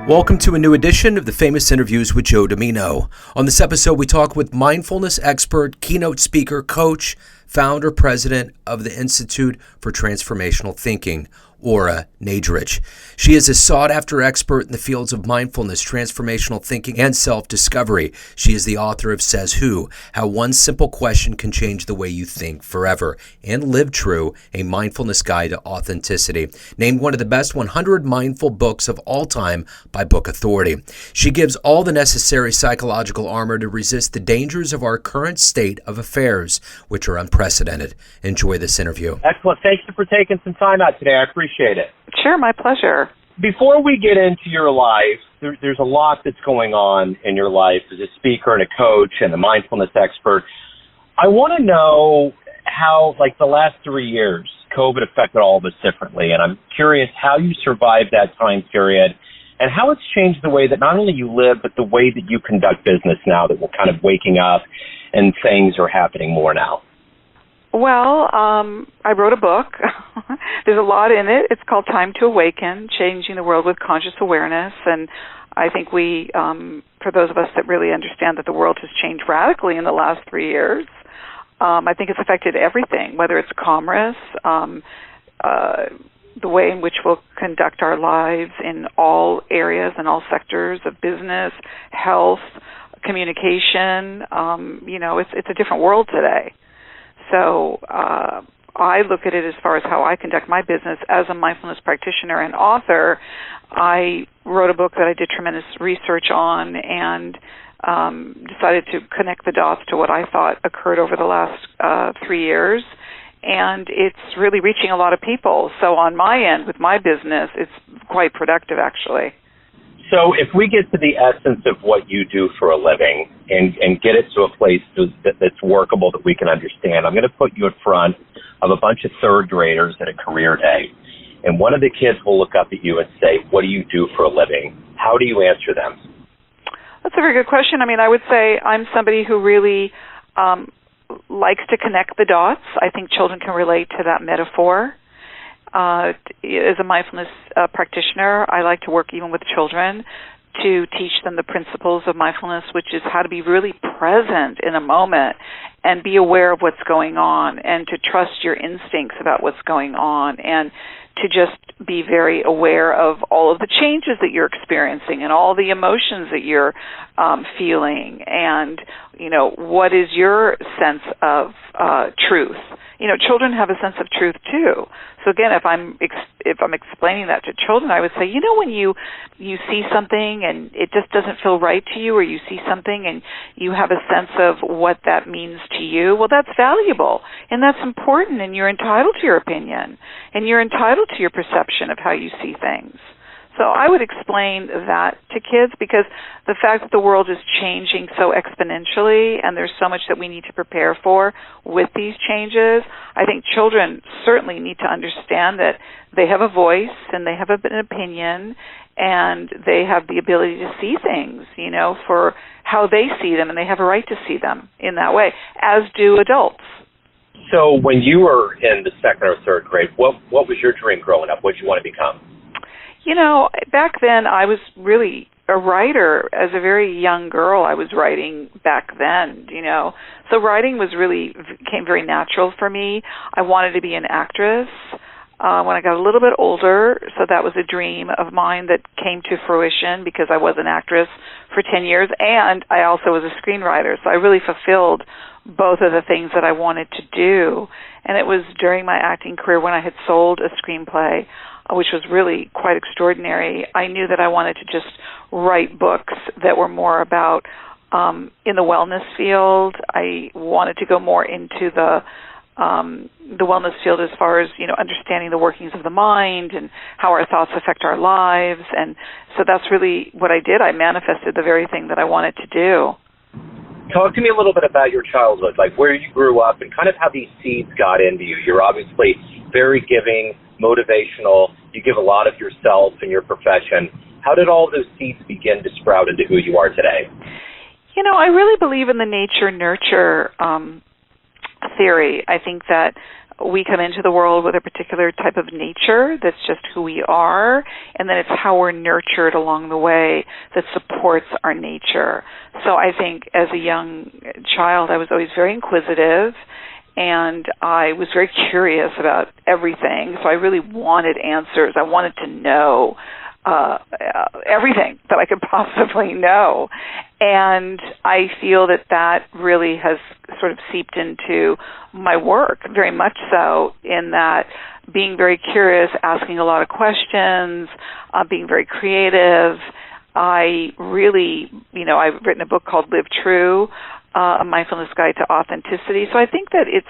Welcome to a new edition of the Famous Interviews with Joe Dimino. On this episode, we talk with mindfulness expert, keynote speaker, coach, founder, president of the Institute for Transformational Thinking, Ora Nadrich. She is a sought-after expert in the fields of mindfulness, transformational thinking, and self-discovery. She is the author of Says Who, How One Simple Question Can Change the Way You Think Forever, and Live True, a mindfulness guide to authenticity. Named one of the best 100 mindful books of all time by BookAuthority. She gives all the necessary psychological armor to resist the dangers of our current state of affairs, which are unprecedented. Enjoy this interview. Excellent. Thank you for taking some time out today. I appreciate it. Sure, my pleasure. Before we get into your life, there's a lot that's going on in your life as a speaker and a coach and a mindfulness expert. I want to know how, the last 3 years, COVID affected all of us differently, and I'm curious how you survived that time period and how it's changed the way that not only you live, but the way that you conduct business now that we're kind of waking up and things are happening more now. Well, I wrote a book. There's a lot in it. It's called Time to Awaken, Changing the World with Conscious Awareness. And I think we, for those of us that really understand that the world has changed radically in the last 3 years, I think it's affected everything, whether it's commerce, the way in which we'll conduct our lives in all areas and all sectors of business, health, communication. It's a different world today. So I look at it as far as how I conduct my business as a mindfulness practitioner and author. I wrote a book that I did tremendous research on and decided to connect the dots to what I thought occurred over the last 3 years. And it's really reaching a lot of people. So on my end, with my business, it's quite productive, actually. So if we get to the essence of what you do for a living and get it to a place that's workable that we can understand, I'm going to put you in front of a bunch of third graders at a career day. And one of the kids will look up at you and say, what do you do for a living? How do you answer them? That's a very good question. I would say I'm somebody who really likes to connect the dots. I think children can relate to that metaphor. As a mindfulness practitioner, I like to work even with children to teach them the principles of mindfulness, which is how to be really present in a moment and be aware of what's going on and to trust your instincts about what's going on and to just be very aware of all of the changes that you're experiencing and all the emotions that you're feeling and, what is your sense of truth. Children have a sense of truth too. So again, if I'm explaining that to children, I would say, when you see something and it just doesn't feel right to you, or you see something and you have a sense of what that means to you, well, that's valuable and that's important, and you're entitled to your opinion and you're entitled to your perception of how you see things. So I would explain that to kids because the fact that the world is changing so exponentially and there's so much that we need to prepare for with these changes, I think children certainly need to understand that they have a voice and they have an opinion and they have the ability to see things, for how they see them, and they have a right to see them in that way, as do adults. So when you were in the second or third grade, what was your dream growing up? What did you want to become? Back then I was really a writer. As a very young girl, I was writing back then, So writing came very natural for me. I wanted to be an actress when I got a little bit older, so that was a dream of mine that came to fruition because I was an actress for 10 years, and I also was a screenwriter, so I really fulfilled both of the things that I wanted to do. And it was during my acting career when I had sold a screenplay, which was really quite extraordinary. I knew that I wanted to just write books that were more about in the wellness field. I wanted to go more into the wellness field as far as, understanding the workings of the mind and how our thoughts affect our lives. And so that's really what I did. I manifested the very thing that I wanted to do. Talk to me a little bit about your childhood, where you grew up and kind of how these seeds got into you. You're obviously very giving, motivational. You give a lot of yourself in your profession. How did all those seeds begin to sprout into who you are today? I really believe in the nature-nurture theory. I think that we come into the world with a particular type of nature that's just who we are, and then it's how we're nurtured along the way that supports our nature. So I think as a young child, I was always very inquisitive, and I was very curious about everything. So I really wanted answers. I wanted to know everything that I could possibly know. And I feel that really has sort of seeped into my work, very much so, in that being very curious, asking a lot of questions, being very creative. I really, I've written a book called Live True, a mindfulness guide to authenticity. So I think that it's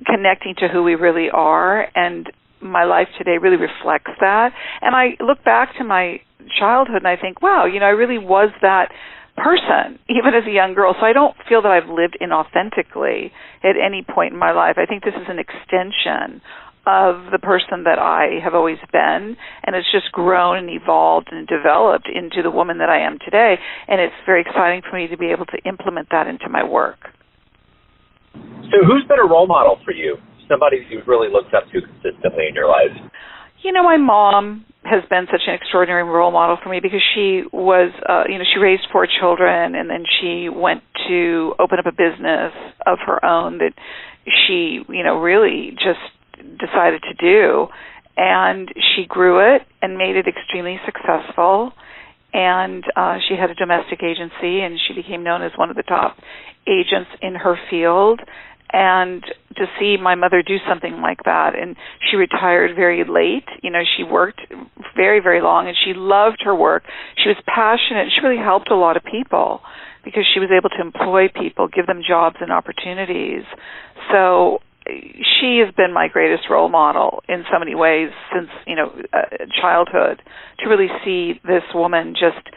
connecting to who we really are, and my life today really reflects that. And I look back to my childhood and I think, wow, I really was that person, even as a young girl. So I don't feel that I've lived inauthentically at any point in my life. I think this is an extension of the person that I have always been, and it's just grown and evolved and developed into the woman that I am today. And it's very exciting for me to be able to implement that into my work. So who's been a role model for you? Somebody you've really looked up to consistently in your life? My mom has been such an extraordinary role model for me because she was, she raised 4 children, and then she went to open up a business of her own that she, really just decided to do. And she grew it and made it extremely successful. And she had a domestic agency, and she became known as one of the top agents in her field. And to see my mother do something like that, and she retired very late. She worked very, very long, and she loved her work. She was passionate. She really helped a lot of people because she was able to employ people, give them jobs and opportunities. So she has been my greatest role model in so many ways since, childhood, to really see this woman just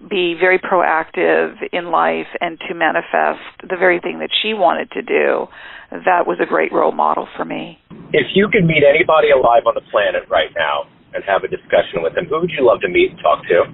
be very proactive in life and to manifest the very thing that she wanted to do. That was a great role model for me. If you could meet anybody alive on the planet right now and have a discussion with them, who would you love to meet and talk to?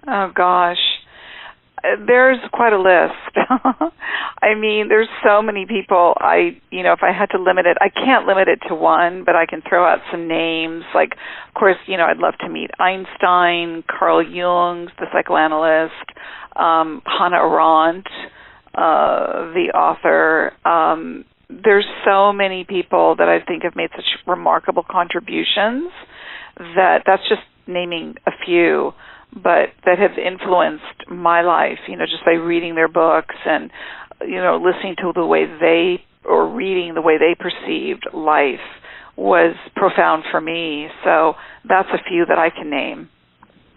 Oh, gosh. There's quite a list. I mean, there's so many people. If I had to limit it, I can't limit it to one, but I can throw out some names. Like, of course, I'd love to meet Einstein, Carl Jung, the psychoanalyst, Hannah Arendt, the author. There's so many people that I think have made such remarkable contributions that's just naming a few, but that have influenced my life, just by reading their books and, listening to the way or reading the way they perceived life was profound for me. So that's a few that I can name.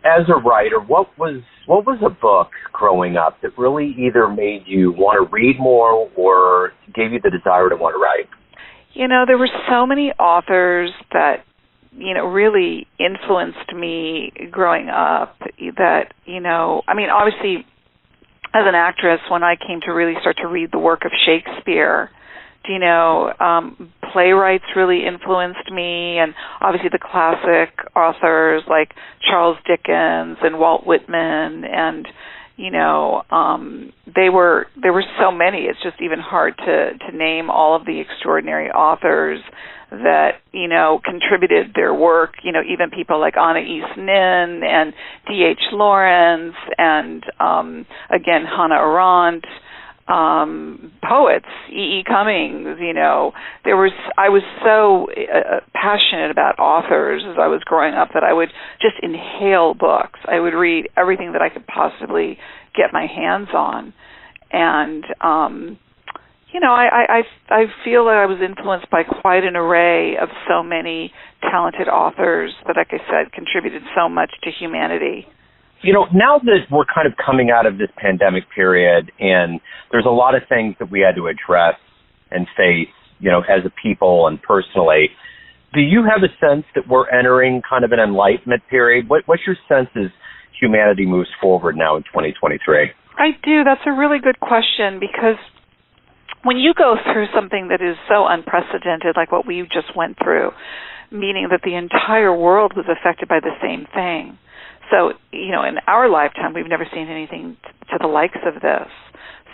As a writer, what was a book growing up that really either made you want to read more or gave you the desire to want to write? There were so many authors that really influenced me growing up that, obviously as an actress, when I came to really start to read the work of Shakespeare, playwrights really influenced me, and obviously the classic authors like Charles Dickens and Walt Whitman, and there were so many. It's just even hard to name all of the extraordinary authors that contributed their work. Even people like Anna E. Nin and D.H. Lawrence and again Hannah Arendt. Poets, E.E. Cummings, I was so passionate about authors as I was growing up that I would just inhale books. I would read everything that I could possibly get my hands on. And, I feel that I was influenced by quite an array of so many talented authors that, like I said, contributed so much to humanity. Now that we're kind of coming out of this pandemic period and there's a lot of things that we had to address and face, as a people and personally, do you have a sense that we're entering kind of an enlightenment period? What's your sense as humanity moves forward now in 2023? I do. That's a really good question, because when you go through something that is so unprecedented, like what we just went through, meaning that the entire world was affected by the same thing. So, in our lifetime, we've never seen anything to the likes of this.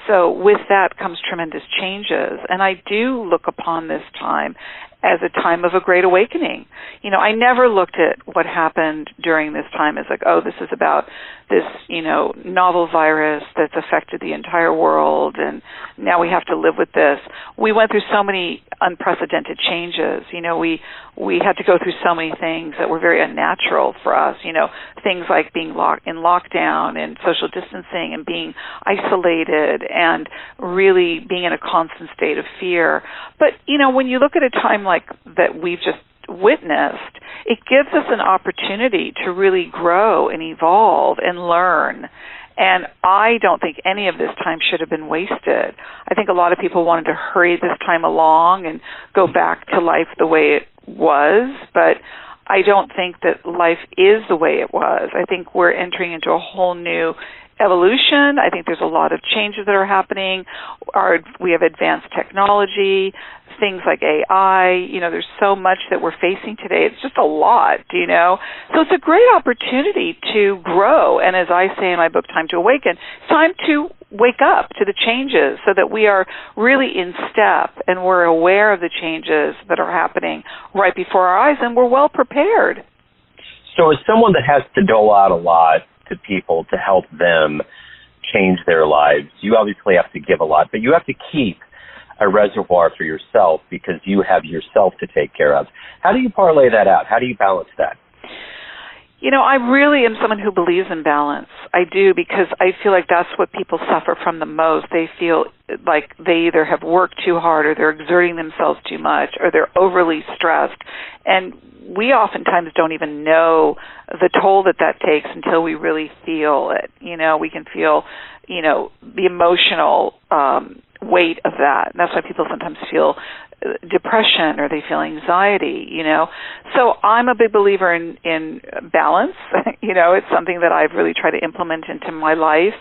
So with that comes tremendous changes. And I do look upon this time as a time of a great awakening. I never looked at what happened during this time as like, oh, this is about this, novel virus that's affected the entire world, and now we have to live with this. We went through so many unprecedented changes. We had to go through so many things that were very unnatural for us. Things like being in lockdown and social distancing and being isolated and really being in a constant state of fear. But, when you look at a time like that we've just witnessed, it gives us an opportunity to really grow and evolve and learn. And I don't think any of this time should have been wasted. I think a lot of people wanted to hurry this time along and go back to life the way it was, but I don't think that life is the way it was. I think we're entering into a whole new evolution. I think there's a lot of changes that are happening. We have advanced technology, things like AI. There's so much that we're facing today. It's just a lot, So it's a great opportunity to grow. And as I say in my book, Time to Awaken, it's time to wake up to the changes so that we are really in step and we're aware of the changes that are happening right before our eyes and we're well prepared. So as someone that has to dole out a lot to people to help them change their lives, you obviously have to give a lot, but you have to keep a reservoir for yourself because you have yourself to take care of. How do you parlay that out? How do you balance that? I really am someone who believes in balance. I do, because I feel like that's what people suffer from the most. They feel like they either have worked too hard or they're exerting themselves too much or they're overly stressed. And we oftentimes don't even know the toll that takes until we really feel it. We can feel, the emotional weight of that. And that's why people sometimes feel depression or they feel anxiety, So I'm a big believer in balance. It's something that I've really tried to implement into my life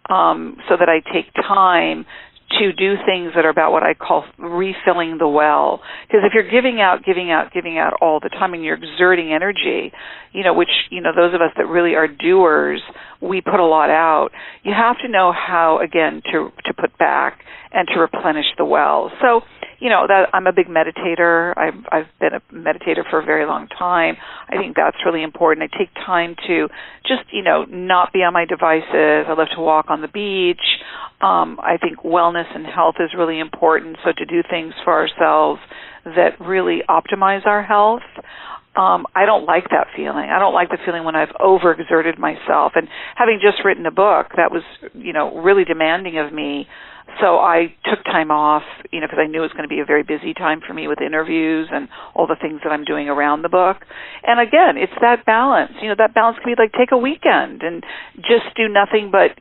so that I take time to do things that are about what I call refilling the well. Because if you're giving out all the time and you're exerting energy, which, those of us that really are doers, we put a lot out. You have to know how, again, to put back and to replenish the well. So, that I'm a big meditator. I've been a meditator for a very long time. I think that's really important. I take time to just, not be on my devices. I love to walk on the beach. I think wellness and health is really important. So to do things for ourselves that really optimize our health. I don't like that feeling. I don't like the feeling when I've overexerted myself. And having just written a book, that was, really demanding of me. So I took time off, because I knew it was going to be a very busy time for me with interviews and all the things that I'm doing around the book. And again, it's that balance. That balance can be like take a weekend and just do nothing but,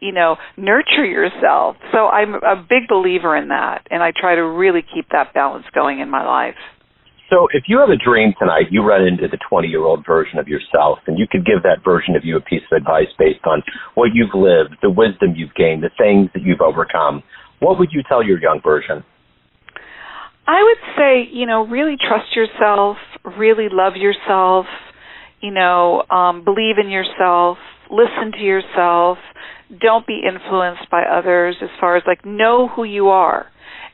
nurture yourself. So I'm a big believer in that, and I try to really keep that balance going in my life. So if you have a dream tonight, you run into the 20-year-old version of yourself, and you could give that version of you a piece of advice based on what you've lived, the wisdom you've gained, the things that you've overcome. What would you tell your young version? I would say, really trust yourself, really love yourself, believe in yourself, listen to yourself, don't be influenced by others as far as know who you are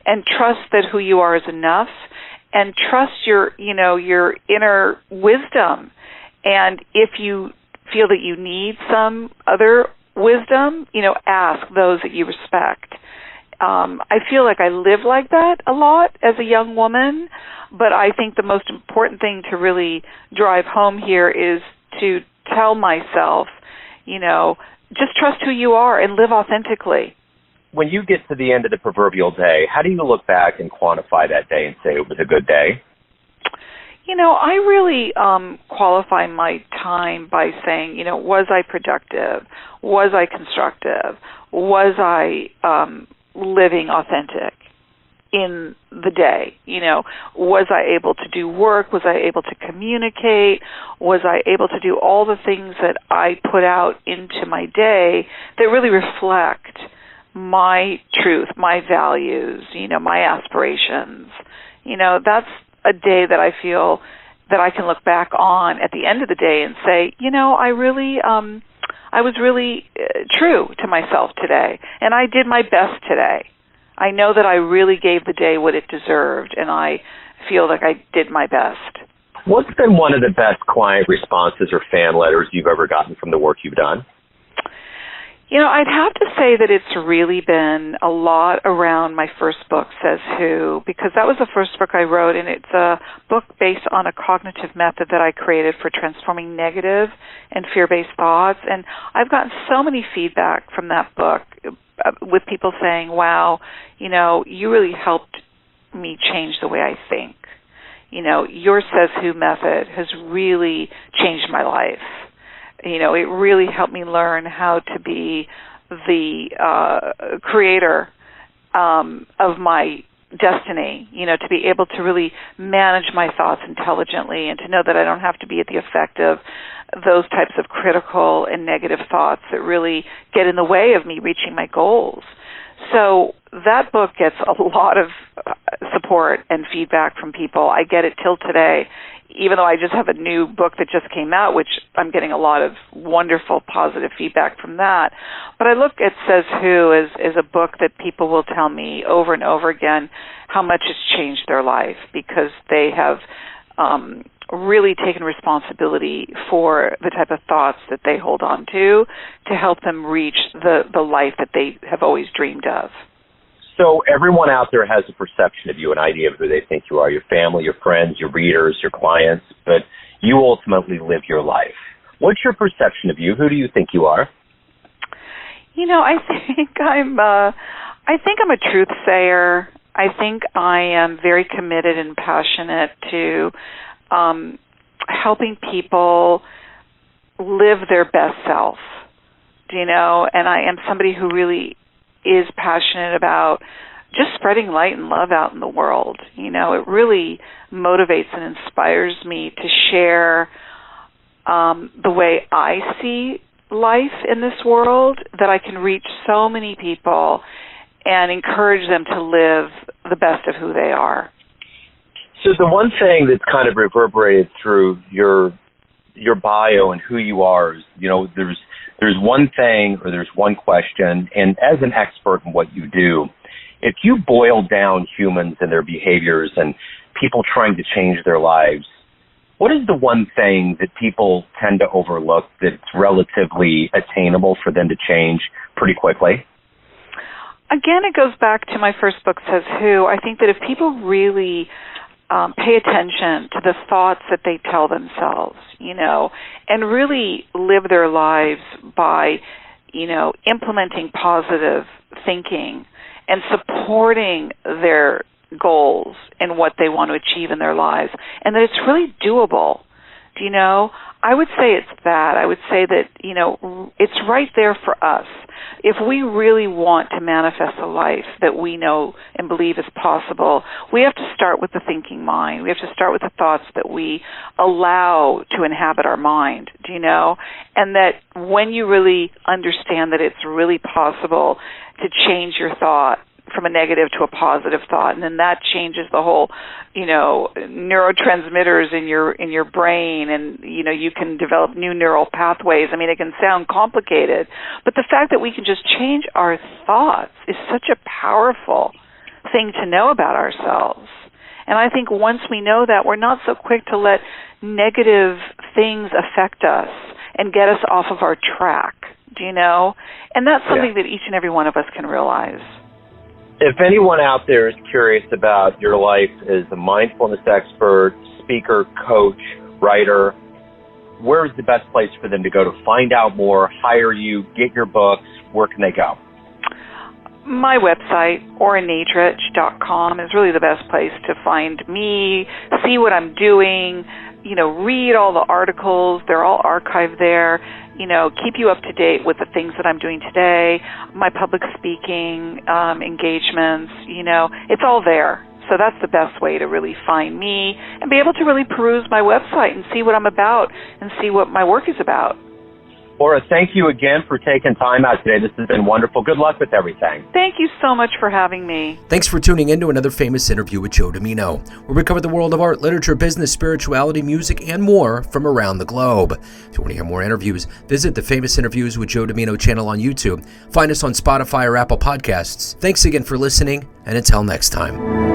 and trust that who you are is enough. And trust your inner wisdom. And if you feel that you need some other wisdom, ask those that you respect. I feel like I live like that a lot as a young woman, but I think the most important thing to really drive home here is to tell myself, just trust who you are and live authentically. When you get to the end of the proverbial day, how do you look back and quantify that day and say it was a good day? I really qualify my time by saying, was I productive? Was I constructive? Was I living authentic in the day? Was I able to do work? Was I able to communicate? Was I able to do all the things that I put out into my day that really reflect my truth, my values, my aspirations? That's a day that I feel that I can look back on at the end of the day and say, I was really true to myself today, and I did my best today. I know that I really gave the day what it deserved, and I feel like I did my best. What's been one of the best client responses or fan letters you've ever gotten from the work you've done? I'd have to say that it's really been a lot around my first book, Says Who, because that was the first book I wrote, and it's a book based on a cognitive method that I created for transforming negative and fear-based thoughts. And I've gotten so many feedback from that book with people saying, wow, you really helped me change the way I think. Your Says Who method has really changed my life. It really helped me learn how to be the creator of my destiny, to be able to really manage my thoughts intelligently and to know that I don't have to be at the effect of those types of critical and negative thoughts that really get in the way of me reaching my goals. So that book gets a lot of support and feedback from people. I get it till today, even though I just have a new book that just came out, which I'm getting a lot of wonderful positive feedback from that. But I look at Says Who as a book that people will tell me over and over again how much it's changed their life, because they have really taken responsibility for the type of thoughts that they hold on to help them reach the life that they have always dreamed of. So everyone out there has a perception of you, an idea of who they think you are, your family, your friends, your readers, your clients, but you ultimately live your life. What's your perception of you? Who do you think you are? I think I'm a truth sayer. I think I am very committed and passionate to helping people live their best self, and I am somebody who really is passionate about just spreading light and love out in the world. It really motivates and inspires me to share the way I see life in this world, that I can reach so many people and encourage them to live the best of who they are. So the one thing that's kind of reverberated through your bio and who you are is, there's one thing or there's one question, and as an expert in what you do, if you boil down humans and their behaviors and people trying to change their lives, what is the one thing that people tend to overlook that's relatively attainable for them to change pretty quickly? Again, it goes back to my first book, Says Who. I think that if people really pay attention to the thoughts that they tell themselves, and really live their lives by, implementing positive thinking and supporting their goals and what they want to achieve in their lives, and that it's really doable. I would say it's that. I would say that, it's right there for us. If we really want to manifest a life that we know and believe is possible, we have to start with the thinking mind. We have to start with the thoughts that we allow to inhabit our mind, And that when you really understand that it's really possible to change your thought from a negative to a positive thought, and then that changes the whole, neurotransmitters in your brain, and you can develop new neural pathways. I mean, it can sound complicated, but the fact that we can just change our thoughts is such a powerful thing to know about ourselves. And I think once we know that, we're not so quick to let negative things affect us and get us off of our track. And that's something that each and every one of us can realize. If anyone out there is curious about your life as a mindfulness expert, speaker, coach, writer, where's the best place for them to go to find out more, hire you, get your books? Where can they go? My website, oranadrich.com, is really the best place to find me, see what I'm doing, read all the articles. They're all archived there. Keep you up to date with the things that I'm doing today, my public speaking engagements, it's all there. So that's the best way to really find me and be able to really peruse my website and see what I'm about and see what my work is about. Ora, thank you again for taking time out today. This has been wonderful. Good luck with everything. Thank you so much for having me. Thanks for tuning in to another famous interview with Joe Dimino, where we cover the world of art, literature, business, spirituality, music, and more from around the globe. If you want to hear more interviews, visit the Famous Interviews with Joe Dimino channel on YouTube. Find us on Spotify or Apple Podcasts. Thanks again for listening, and until next time.